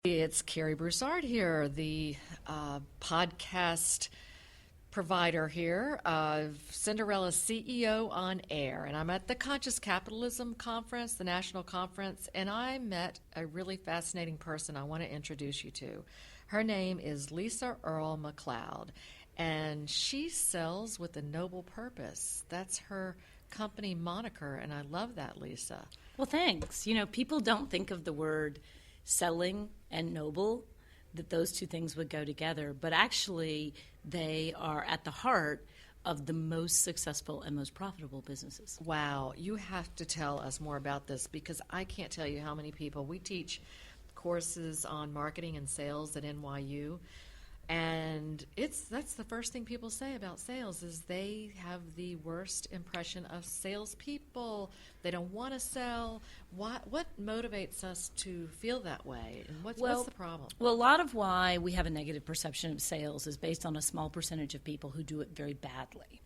It's Carrie Broussard here, the podcast provider here of Cinderella CEO on Air. And I'm at the Conscious Capitalism Conference, the national conference, and I met a really fascinating person I want to introduce you to. Her name is Lisa Earle McLeod, and she sells with a noble purpose. That's her company moniker, and I love that, Lisa. Well, thanks. You know, people don't think of the word selling and noble, that those two things would go together, but actually they are at the heart of the most successful and most profitable businesses. Wow, you have to tell us more about this, because I can't tell you how many people we teach courses on marketing and sales at NYU, and that's the first thing people say about sales is they have the worst impression of salespeople. They don't want to sell. What motivates us to feel that way, and what's the problem? Well, a lot of why we have a negative perception of sales is based on a small percentage of people who do it very badly.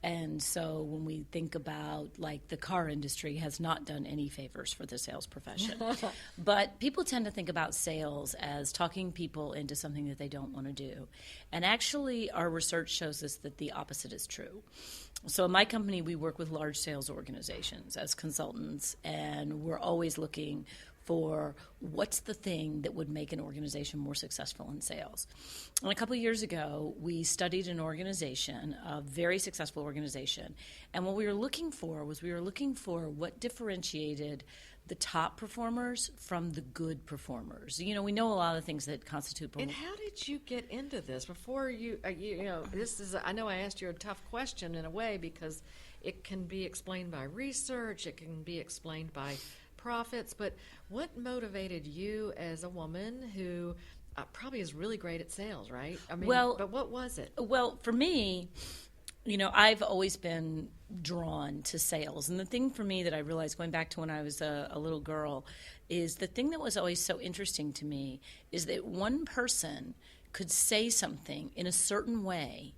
And so when we think about, like, the car industry has not done any favors for the sales profession. But people tend to think about sales as talking people into something that they don't want to do. And actually, our research shows us that the opposite is true. So in my company, we work with large sales organizations as consultants, and we're always looking for what's the thing that would make an organization more successful in sales. And a couple of years ago, we studied an organization, a very successful organization, and what we were looking for what differentiated the top performers from the good performers. You know, we know a lot of things that constitute. And how did you get into this? Before you know, this is. I know I asked you a tough question in a way because it can be explained by research, it can be explained by profits, but what motivated you as a woman who probably is really great at sales, right? I mean, but what was it? Well, for me, you know, I've always been drawn to sales. And the thing for me that I realized going back to when I was a little girl is the thing that was always so interesting to me is that one person could say something in a certain way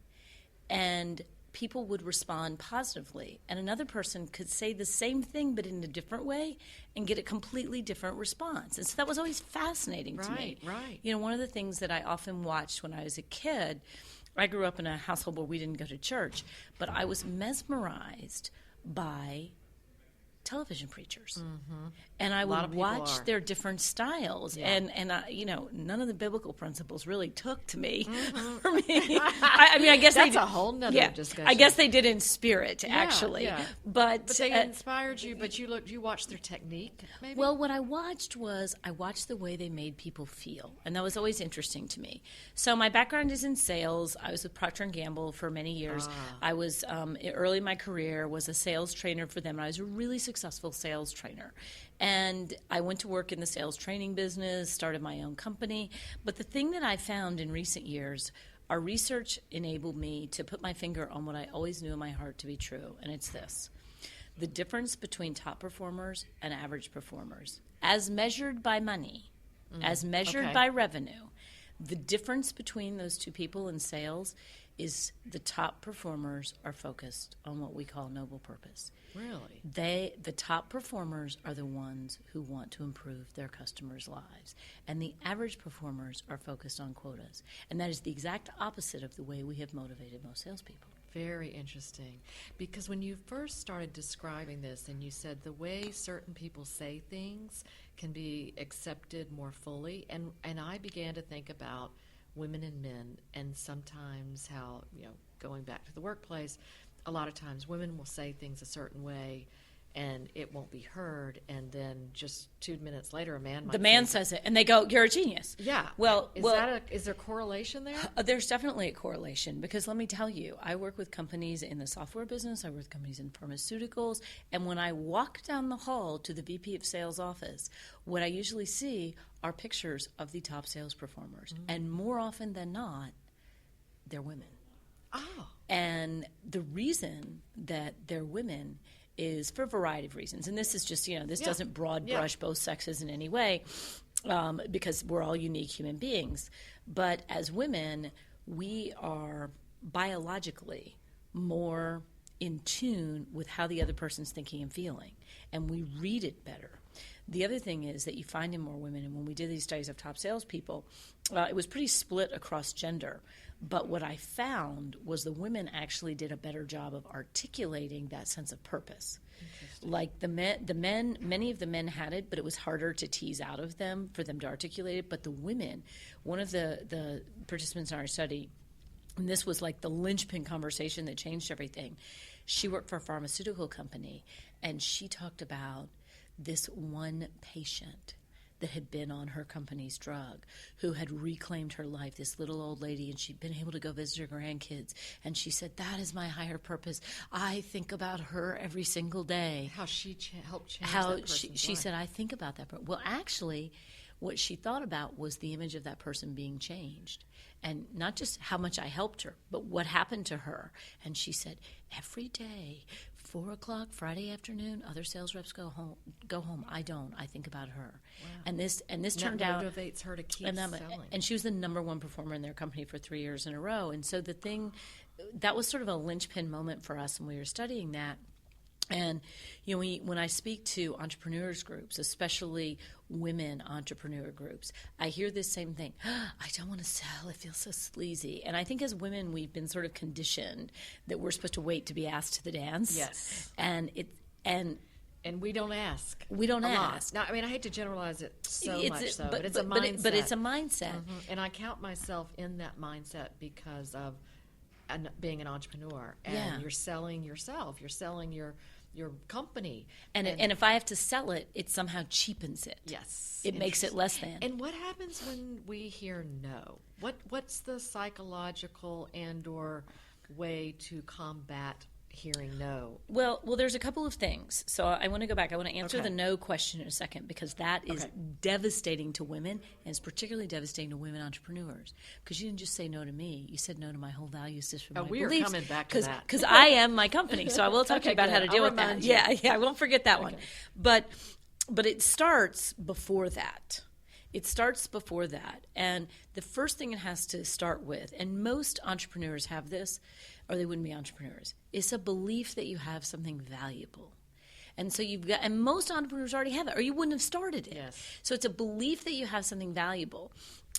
and people would respond positively. And another person could say the same thing but in a different way and get a completely different response. And so that was always fascinating to me. Right. You know, one of the things that I often watched when I was a kid, I grew up in a household where we didn't go to church, but I was mesmerized by television preachers. Mm-hmm. And I would watch their different styles. Yeah. And you know, none of the biblical principles really took to me. Mm-hmm. For me. I mean, I guess that's a whole nother discussion. I guess they did in spirit, actually. Yeah. But they inspired you, but you watched their technique, maybe? Well, what I watched the way they made people feel. And that was always interesting to me. So my background is in sales. I was with Procter & Gamble for many years. I was, early in my career, was a sales trainer for them. And I was a really successful sales trainer. And I went to work in the sales training business, started my own company. But the thing that I found in recent years, our research enabled me to put my finger on what I always knew in my heart to be true, and it's this. The difference between top performers and average performers, as measured by money, as measured by revenue, the difference between those two people in sales is the top performers are focused on what we call noble purpose. Really? The top performers are the ones who want to improve their customers' lives. And the average performers are focused on quotas. And that is the exact opposite of the way we have motivated most salespeople. Very interesting. Because when you first started describing this and you said the way certain people say things can be accepted more fully, and I began to think about women and men, and sometimes how, you know, going back to the workplace, a lot of times women will say things a certain way and it won't be heard, and then just 2 minutes later a man might says it and they go, "You're a genius." Yeah. Well, is there correlation there? There's definitely a correlation, because let me tell you, I work with companies in the software business, I work with companies in pharmaceuticals, and when I walk down the hall to the VP of sales office, what I usually see are pictures of the top sales performers. Mm-hmm. And more often than not, they're women. Oh. And the reason that they're women is for a variety of reasons. And this is just, you know, this doesn't broad brush both sexes in any way, because we're all unique human beings. But as women, we are biologically more in tune with how the other person's thinking and feeling, and we read it better. The other thing is that you find in more women, and when we did these studies of top salespeople, it was pretty split across gender. But what I found was the women actually did a better job of articulating that sense of purpose. Like the men, many of the men had it, but it was harder to tease out of them for them to articulate it. But the women, one of the participants in our study, and this was like the linchpin conversation that changed everything. She worked for a pharmaceutical company, and she talked about this one patient that had been on her company's drug, who had reclaimed her life, this little old lady, and she'd been able to go visit her grandkids. And she said, that is my higher purpose. I think about her every single day. How she helped change that person's she life. said, I think about that. Well, actually, what she thought about was the image of that person being changed. And not just how much I helped her, but what happened to her. And she said, every day, 4 o'clock Friday afternoon, other sales reps go home. I don't. I think about her. Wow. And this turned out motivates her to keep selling. And she was the number one performer in their company for 3 years in a row. And so the thing that was sort of a linchpin moment for us when we were studying that. And when I speak to entrepreneurs groups, especially women entrepreneur groups, I hear this same thing. I don't want to sell. It feels so sleazy. And I think as women, we've been sort of conditioned that we're supposed to wait to be asked to the dance. Yes. And we don't ask. We don't ask. Now, I mean, I hate to generalize it but it's a mindset. But it's a mindset. Mm-hmm. And I count myself in that mindset because of being an entrepreneur. And you're selling yourself. You're selling your company. And if I have to sell it, it somehow cheapens it. Yes. It makes it less than. And what happens when we hear no? What's the psychological and or way to combat hearing no? Well, there's a couple of things. So I want to go back. I want to answer the no question in a second, because that is devastating to women, and it's particularly devastating to women entrepreneurs. Because you didn't just say no to me. You said no to my whole value system, my we beliefs. Are coming back to that. Because I am my company, so I will talk to you about how to deal with that. Yeah, I won't forget that one. But it starts before that. It starts before that. And the first thing it has to start with, and most entrepreneurs have this, or they wouldn't be entrepreneurs, is a belief that you have something valuable. And so and most entrepreneurs already have it, or you wouldn't have started it. Yes. So it's a belief that you have something valuable.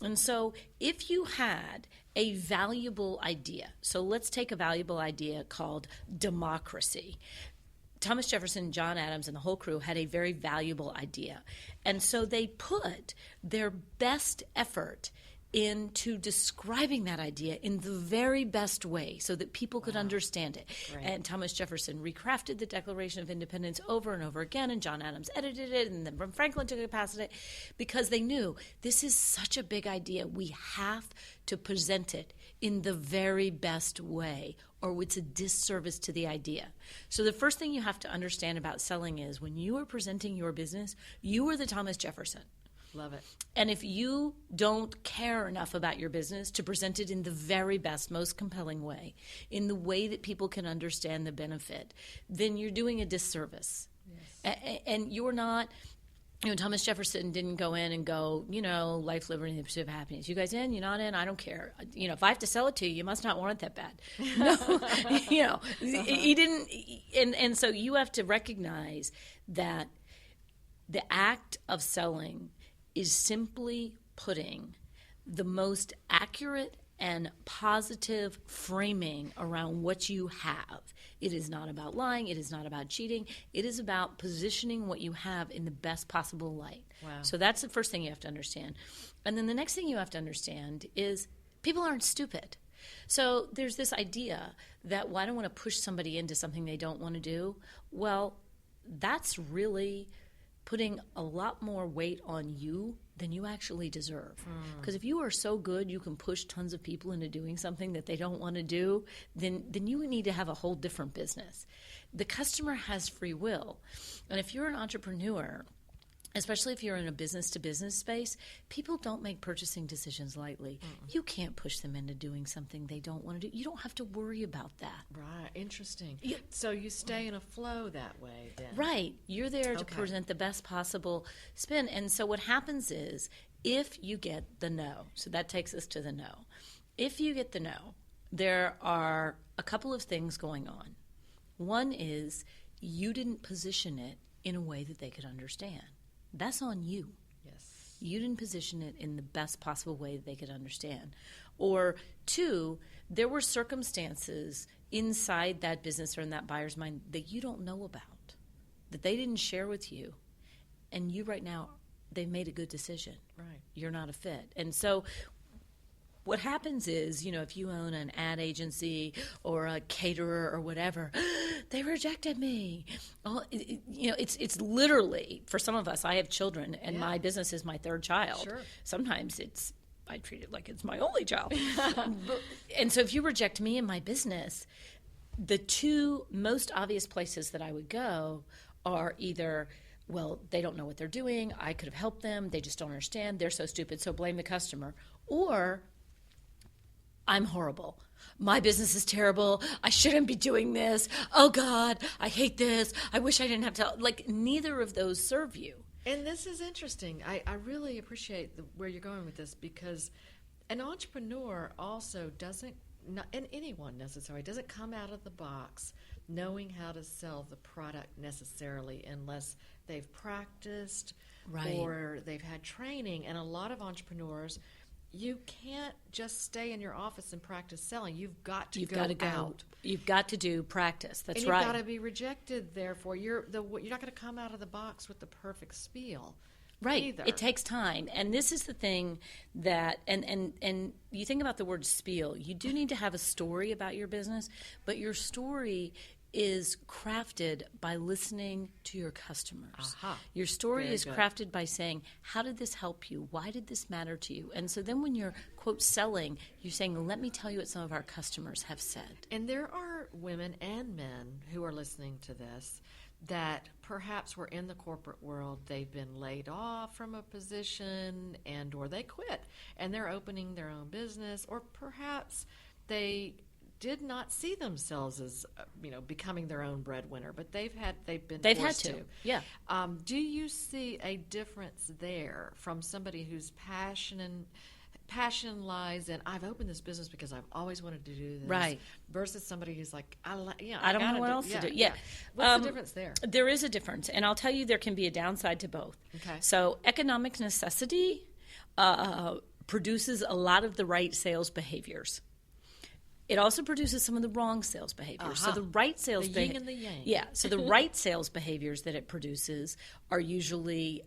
And so if you had a valuable idea, so let's take a valuable idea called democracy. Thomas Jefferson, John Adams, and the whole crew had a very valuable idea. And so they put their best effort into describing that idea in the very best way so that people could understand it. Right. And Thomas Jefferson recrafted the Declaration of Independence over and over again, and John Adams edited it, and then Franklin took it past it, because they knew this is such a big idea. We have to present it in the very best way, or it's a disservice to the idea. So the first thing you have to understand about selling is when you are presenting your business, you are the Thomas Jefferson. Love it. And if you don't care enough about your business to present it in the very best, most compelling way, in the way that people can understand the benefit, then you're doing a disservice. Yes. And you're not, Thomas Jefferson didn't go in and go, life, liberty, and the pursuit of happiness. You guys in? You're not in? I don't care. If I have to sell it to you, you must not want it that bad. No, he didn't. And so you have to recognize that the act of selling is simply putting the most accurate and positive framing around what you have. It is not about lying. It is not about cheating. It is about positioning what you have in the best possible light. Wow. So that's the first thing you have to understand. And then the next thing you have to understand is people aren't stupid. So there's this idea that, I don't want to push somebody into something they don't want to do. Well, that's really putting a lot more weight on you than you actually deserve. Because if you are so good you can push tons of people into doing something that they don't want to do, then you need to have a whole different business. The customer has free will. And if you're an entrepreneur, especially if you're in a business-to-business space, people don't make purchasing decisions lightly. You can't push them into doing something they don't want to do. You don't have to worry about that. Right. Interesting. So you stay in a flow that way then. Right. You're there to present the best possible spin. And so what happens is, if you get the no, so that takes us to the no. If you get the no, there are a couple of things going on. One is you didn't position it in a way that they could understand. That's on you. Yes. You didn't position it in the best possible way that they could understand. Or 2, there were circumstances inside that business or in that buyer's mind that you don't know about, that they didn't share with you. And you right now, they've made a good decision. Right. You're not a fit. And so what happens is, if you own an ad agency or a caterer or whatever, they rejected me. Oh, it's literally, for some of us, I have children, and my business is my third child. Sure. Sometimes I treat it like it's my only child. And so if you reject me in my business, the 2 most obvious places that I would go are either, well, they don't know what they're doing, I could have helped them, they just don't understand, they're so stupid, so blame the customer. Or, I'm horrible. My business is terrible. I shouldn't be doing this. Oh, God, I hate this. I wish I didn't have to. Like, neither of those serve you. And this is interesting. I really appreciate where you're going with this, because an entrepreneur also doesn't, and anyone necessarily, doesn't come out of the box knowing how to sell the product necessarily unless they've practiced or they've had training. And a lot of entrepreneurs, you can't just stay in your office and practice selling. You've got to go out. You've got to do practice. That's and right. You've got to be rejected. Therefore, you're not going to come out of the box with the perfect spiel. Right. Either. It takes time. And this is the thing that, and you think about the word spiel, you do need to have a story about your business, but your story is crafted by listening to your customers. Your story is crafted by saying, how did this help you? Why did this matter to you? And so then when you're, quote, selling, you're saying, let me tell you what some of our customers have said. And there are women and men who are listening to this that perhaps were in the corporate world, they've been laid off from a position and or they quit and they're opening their own business, or perhaps they did not see themselves as becoming their own breadwinner, but they've been forced to. Yeah. Do you see a difference there from somebody whose passion lies in, I've opened this business because I've always wanted to do this, right, versus somebody who's like, I don't know what else to do. Yeah. What's the difference there? There is a difference, and I'll tell you there can be a downside to both. Okay. So economic necessity produces a lot of the right sales behaviors. It also produces some of the wrong sales behaviors. So the right sales the yin and the yang. Yeah. So the right sales behaviors that it produces are usually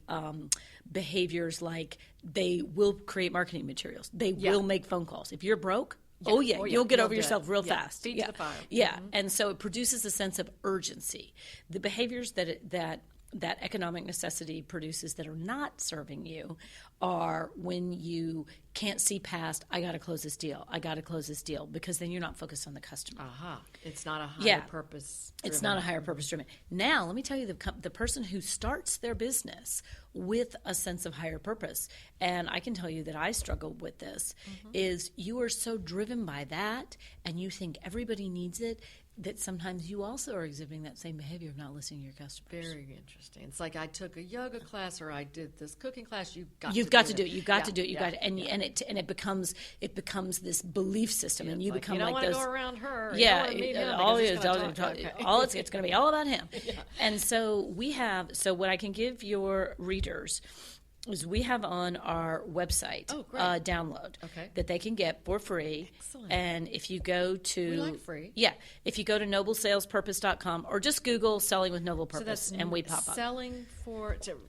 behaviors like they will create marketing materials. They will make phone calls. If you're broke, you'll get over yourself real fast. Feet to the fire. Yeah. Mm-hmm. And so it produces a sense of urgency. The behaviors that economic necessity produces that are not serving you are when you can't see past, I got to close this deal, because then you're not focused on the customer. It's not a higher purpose driven. It's not a higher purpose driven. Now, let me tell you, the person who starts their business with a sense of higher purpose, and I can tell you that I struggled with this, is you are so driven by that and you think everybody needs it, that sometimes you also are exhibiting that same behavior of not listening to your customers. Very interesting. It's like I took a yoga class or I did this cooking class. You've got to do it. You've got to do it. And it becomes this belief system, and you become you don't like want those. To go around her. Yeah, it's all about him. And so what I can give your readers is we have on our website download that they can get for free. Excellent. And if you go to... We like free. Yeah. If you go to noblesalespurpose.com or just Google Selling with Noble Purpose, and we pop up.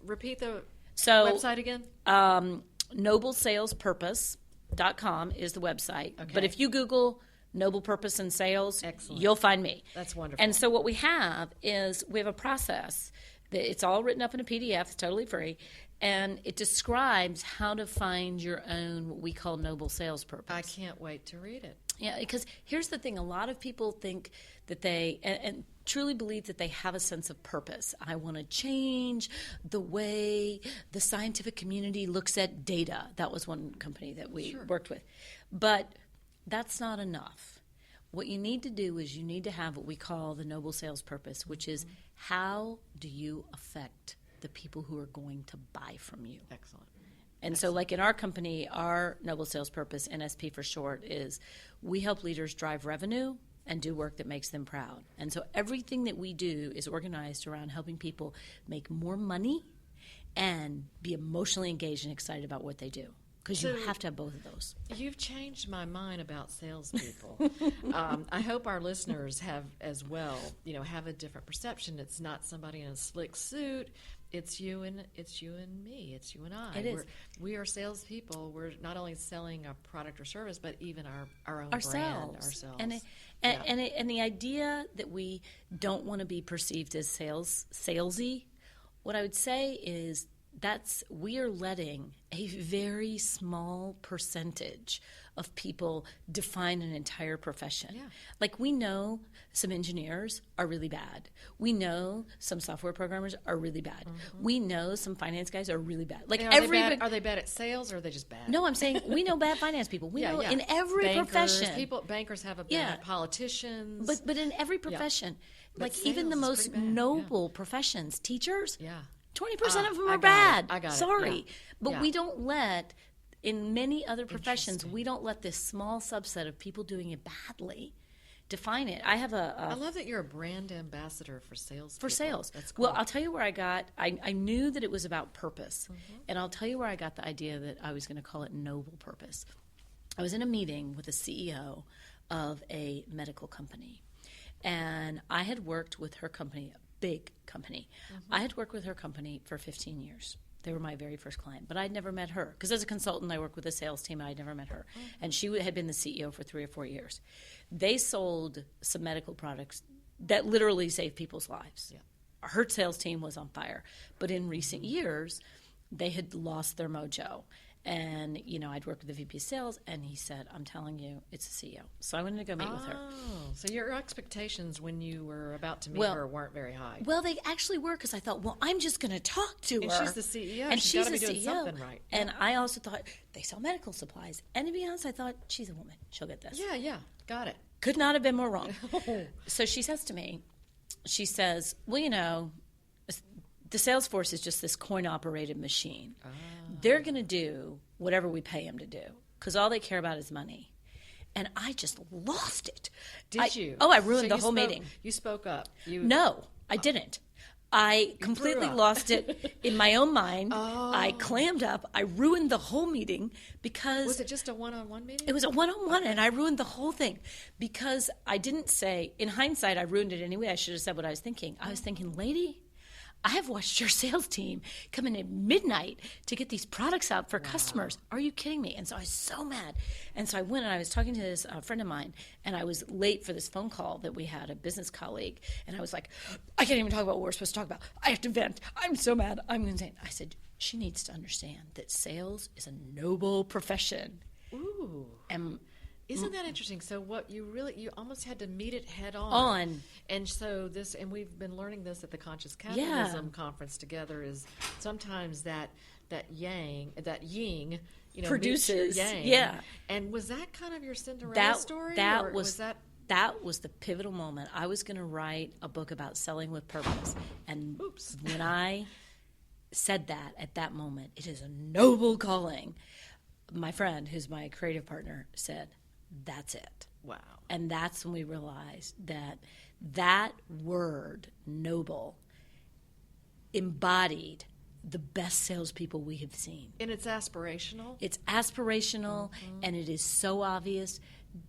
Repeat the website again? Noblesalespurpose.com is the website. Okay. But if you Google Noble Purpose and Sales, you'll find me. That's wonderful. And so what we have is we have a process that it's all written up in a PDF. It's totally free. And it describes how to find your own, what we call noble sales purpose. I can't wait to read it. Yeah, because here's the thing. A lot of people think that they, and truly believe that they have a sense of purpose. I want to change the way the scientific community looks at data. That was one company that we worked with. But that's not enough. What you need to do is you need to have what we call the noble sales purpose, which is how do you affect the people who are going to buy from you. Excellent. And so like in our company, our Noble Sales Purpose, NSP for short, is we help leaders drive revenue and do work that makes them proud. And so everything that we do is organized around helping people make more money and be emotionally engaged and excited about what they do. Because you have to have both of those. You've changed my mind about salespeople. I hope our listeners have as well, have a different perception. It's not somebody in a slick suit. It's you and me. It's you and I. It is. We are salespeople. We're not only selling a product or service, but even our own Ourselves. brand, ourselves. And the idea that we don't want to be perceived as salesy, what I would say is we are letting a very small percentage of people define an entire profession. Yeah. Like, we know some engineers are really bad. We know some software programmers are really bad. Mm-hmm. We know some finance guys are really bad. Like, are they bad at sales, or are they just bad? No, I'm saying we know bad finance people. We know in every profession. Bankers have a bad politicians. But in every profession, like even the most noble professions, teachers. Yeah. 20% of them are bad. I got it. Sorry. Yeah. But we don't in many other professions, we don't let this small subset of people doing it badly define it. I love that you're a brand ambassador for sales. For sales. That's cool. Well, I'll tell you where I knew that it was about purpose. Mm-hmm. And I'll tell you where I got the idea that I was going to call it noble purpose. I was in a meeting with a CEO of a medical company. And I had worked with her company, big company. Mm-hmm. I had worked with her company for 15 years. They were my very first client, but I'd never met her. Because as a consultant, I worked with a sales team, and I'd never met her. Mm-hmm. And she had been the CEO for 3 or 4 years. They sold some medical products that literally saved people's lives. Yeah. Her sales team was on fire. But in recent years, they had lost their mojo. And, I'd worked with the VP of sales, and he said, I'm telling you, it's the CEO. So I wanted to go meet with her. Oh, so your expectations when you were about to meet her weren't very high. Well, they actually were, because I thought, I'm just going to talk to her. And she's the CEO. And she's got to be doing CEO. something right. And I also thought, they sell medical supplies. And to be honest, I thought, she's a woman. She'll get this. Yeah, got it. Could not have been more wrong. So she says to me, the sales force is just this coin-operated machine. Oh. They're going to do whatever we pay them to do, because all they care about is money. And I just lost it. Did you? Oh, I ruined the whole meeting. You spoke up. No, I didn't. I completely lost it in my own mind. Oh. I clammed up. I ruined the whole meeting because... Was it just a one-on-one meeting? It was a one-on-one, and I ruined the whole thing because I didn't say... In hindsight, I ruined it anyway. I should have said what I was thinking. I was thinking, lady... I have watched your sales team come in at midnight to get these products out for customers. Are you kidding me? And so I was so mad. And so I went and I was talking to this friend of mine, and I was late for this phone call that we had, a business colleague. And I was like, I can't even talk about what we're supposed to talk about. I have to vent. I'm so mad. I'm insane. I said, she needs to understand that sales is a noble profession. Ooh. And isn't that interesting? So what you almost had to meet it head on. And so and we've been learning this at the Conscious Capitalism Conference together, is sometimes that yin, produces yang. Yeah. And was that kind of your Cinderella story? That was the pivotal moment. I was going to write a book about selling with purpose. And when I said that at that moment, it is a noble calling. My friend, who's my creative partner, said, that's it. Wow. And that's when we realized that word, noble, embodied the best salespeople we have seen. And it's aspirational? It's aspirational, and it is so obvious.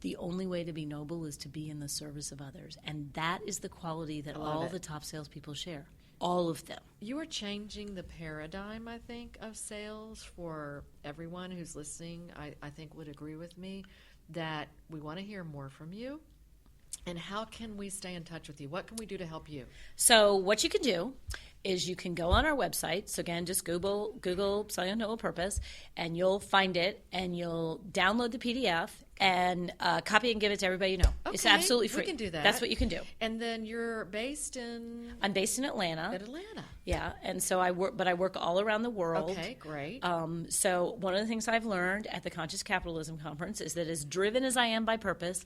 The only way to be noble is to be in the service of others. And that is the quality that all the top salespeople share. All of them. You are changing the paradigm, I think, of sales for everyone who's listening. I think would agree with me that we want to hear more from you. And how can we stay in touch with you? What can we do to help you? So what you can do is you can go on our website. So again, just Google Selling with Noble Purpose, and you'll find it, and you'll download the PDF and copy and give it to everybody you know. Okay, it's absolutely free. We can do that. That's what you can do. And then you're based in? I'm based in Atlanta. At Atlanta. Yeah, and so I work all around the world. Okay, great. So one of the things I've learned at the Conscious Capitalism Conference is that as driven as I am by purpose,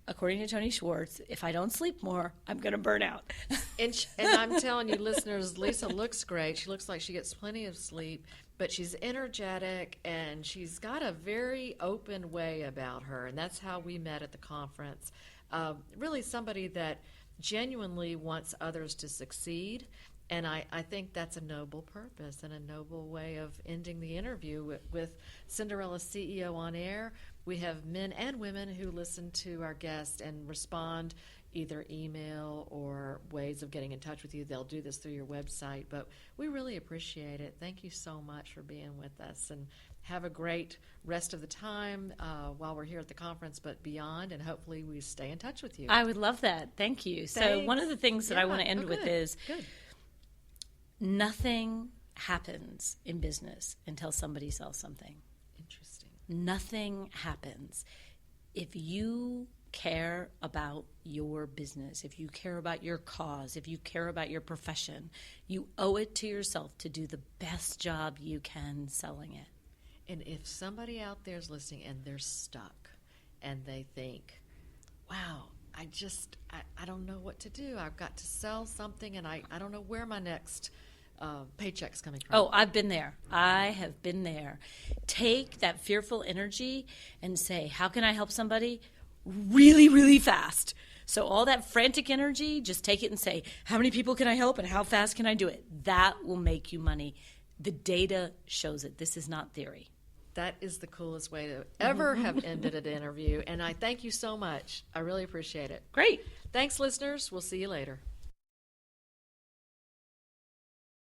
according to Tony Schwartz, if I don't sleep more, I'm going to burn out. And I'm telling you, listeners, Lisa looks great. She looks like she gets plenty of sleep, but she's energetic, and she's got a very open way about her, and that's how we met at the conference. Really somebody that genuinely wants others to succeed And I think that's a noble purpose and a noble way of ending the interview with Cinderella CEO on Air. We have men and women who listen to our guests and respond either email or ways of getting in touch with you. They'll do this through your website, but we really appreciate it. Thank you so much for being with us, and have a great rest of the time while we're here at the conference, but beyond, and hopefully we stay in touch with you. I would love that. Thank you. So Thanks. one of the things that I want to end with is Good. nothing happens in business until somebody sells something. Interesting. Nothing happens. If you care about your business, if you care about your cause, if you care about your profession, you owe it to yourself to do the best job you can selling it. And if somebody out there is listening and they're stuck and they think, wow, I don't know what to do. I've got to sell something and I don't know where my next paycheck's coming from. Oh, I've been there. I have been there. Take that fearful energy and say, how can I help somebody really, really fast? So all that frantic energy, just take it and say, how many people can I help and how fast can I do it? That will make you money. The data shows it. This is not theory. That is the coolest way to ever have ended an interview. And I thank you so much. I really appreciate it. Great. Thanks, listeners. We'll see you later.